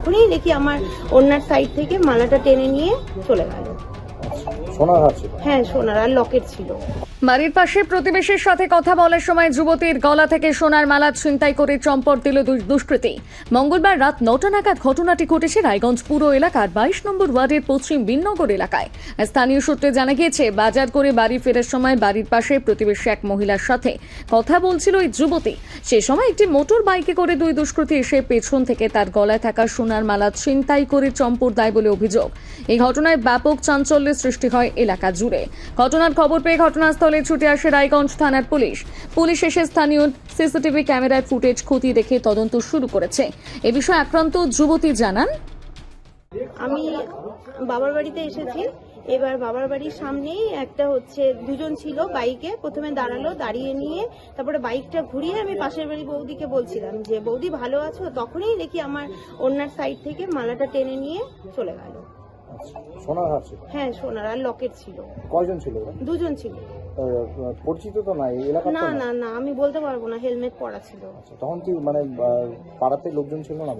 তখনই দেখি আমার ওনার সাইড থেকে মালাটা টেনে নিয়ে চলে গেল। সোনার হার ছিল? হ্যাঁ, সোনার আর লকেট ছিল। বাড়ির পাশে প্রতিবেশীর সাথে কথা বলার সময় যুবতীর গলা থেকে সোনার মালা ছিনতাই করে চম্পট দিল দুষ্কৃতী। মঙ্গলবার রাত 9টা নাগাদ ঘটনাটি ঘটেছে রায়গঞ্জ পুর এলাকার 22 নম্বর ওয়ার্ডের পশ্চিম বিননগর এলাকায়। স্থানীয় সূত্রে জানা গিয়েছে, বাজার করে বাড়ি ফেরার সময় বাড়ির পাশে প্রতিবেশী এক মহিলার সাথে কথা বলছিল এই যুবতী। সেই সময় একটি মোটর বাইকে করে দুই দুষ্কৃতী এসে পেছন থেকে তার গলায় থাকা সোনার মালা ছিনতাই করে চম্পট দেয় বলে অভিযোগ। এই ঘটনায় ব্যাপক চাঞ্চল্যের সৃষ্টি হয় এলাকা জুড়ে। ঘটনার খবর পেয়ে ঘটনাস্থলে ছুটে আসে রায়গঞ্জ থানার পুলিশ এসে স্থানীয় সিসিটিভি ক্যামেরার ফুটেজ খতিয়ে দেখে তদন্ত শুরু করেছে। এ বিষয়ে আক্রান্ত যুবতী জানান, আমি বাবার বাড়িতে এসেছি। এবার বাবার বাড়ির সামনেই একটা দুজন ছিল বাইকে, প্রথমে দাঁড়ালো, দাঁড়িয়ে নিয়ে তারপরে বাইকটা ঘুরিয়ে আমি পাশের বাড়ি বৌদিকে বলছিলাম যে বৌদি ভালো আছো, তখনই দেখি আমার ওনার সাইড থেকে মালাটা টেনে নিয়ে চলে গেল। সোনার হার ছিল? হ্যাঁ, সোনার আর লকেট ছিল। কয়জন ছিল? দুজন ছিল। পরিচিত তো নাই এলাকার? না না না, আমি বলতে পারবো না, হেলমেট পরা ছিল। তখন কি মানে পাড়াতে লোকজন ছিল না?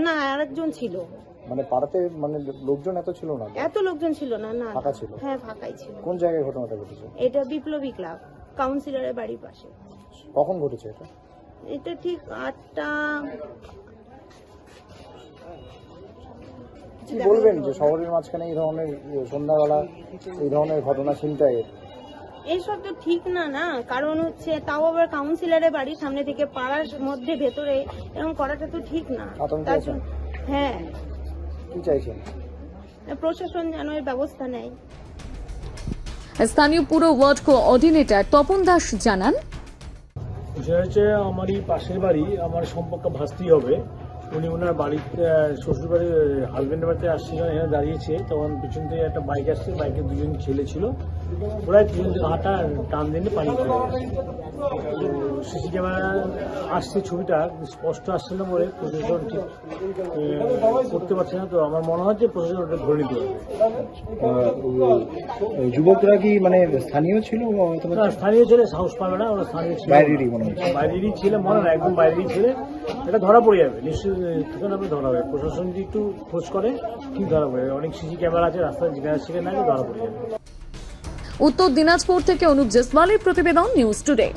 না, আরেকজন ছিল। মানে পাড়াতে মানে লোকজন এত ছিল না? এত লোকজন ছিল না। না, ফাঁকা ছিল? হ্যাঁ, ফাঁকাই ছিল। কোন জায়গায় ঘটনাটা ঘটেছে? এটা বিপ্লবী ক্লাব, কাউন্সিলরের বাড়ির পাশে। কখন ঘটেছে এটা? এটা ঠিক 8টা। কি বলবেন যে শহরের মাঝখানে এই ধরনের সন্ধ্যাবেলা এই ধরনের ঘটনা ছিনতাইয়ের? এইসব তো ঠিক না। না, কারণ তাও আবার কাউন্সিলরের বাড়ির সামনে থেকে পাড়ার মধ্যে ভেতরে এরকম করাটা তো ঠিক না। তার জন্য হ্যাঁ, কি চাইছেন? প্রশাসন যেন এর ব্যবস্থা নেয়। স্থানীয় পুর ওয়ার্ড কোঅর্ডিনেটর তপন দাস জানান, বিষয় হচ্ছে আমারই পাশের বাড়ি, আমার সম্পর্ক ভাস্তি হবে। উনি ওনার বাড়িতে শ্বশুর বাড়ি হাজবেন্ডের বাড়িতে আসছিল, এখানে দাঁড়িয়েছে, তখন পিছন থেকে একটা বাইক আসছে, বাইকে দুজন ছেলে ছিল, ওরাই পিছন থেকে হাঁটা টান দিয়ে পানি চলে গেছে। তো সিসি ক্যামেরা আসছে, ছবিটা স্পষ্ট আসছে না বলে প্রশাসন ঠিক করতে পারছে না। তো আমার মনে হয় যে প্রশাসন ওটা ধরে নিতে হবে। যুবকরা কি মানে স্থানীয় ছিল? না, স্থানীয় ছেলে সাহস পাবে না, ওরা স্থানীয় ছিল, বাইরেরই মনে হচ্ছে। বাইরেরই ছেলে মনে হয়, একদম বাইরেরই ছেলে। এটা ধরা পড়ে যাবে নিশ্চয়ই, ঠিকানা আপনি ধরা হবে। প্রশাসন যদি একটু খোঁজ করে ঠিক ধরা পড়ে যাবে। অনেক সিসি ক্যামেরা আছে রাস্তায়, যেখানে সেখানে ধরা পড়ে যাবে। উত্তর দিনাজপুর থেকে অনুপ জেসওয়ালের প্রতিবেদন, নিউজ টুডে।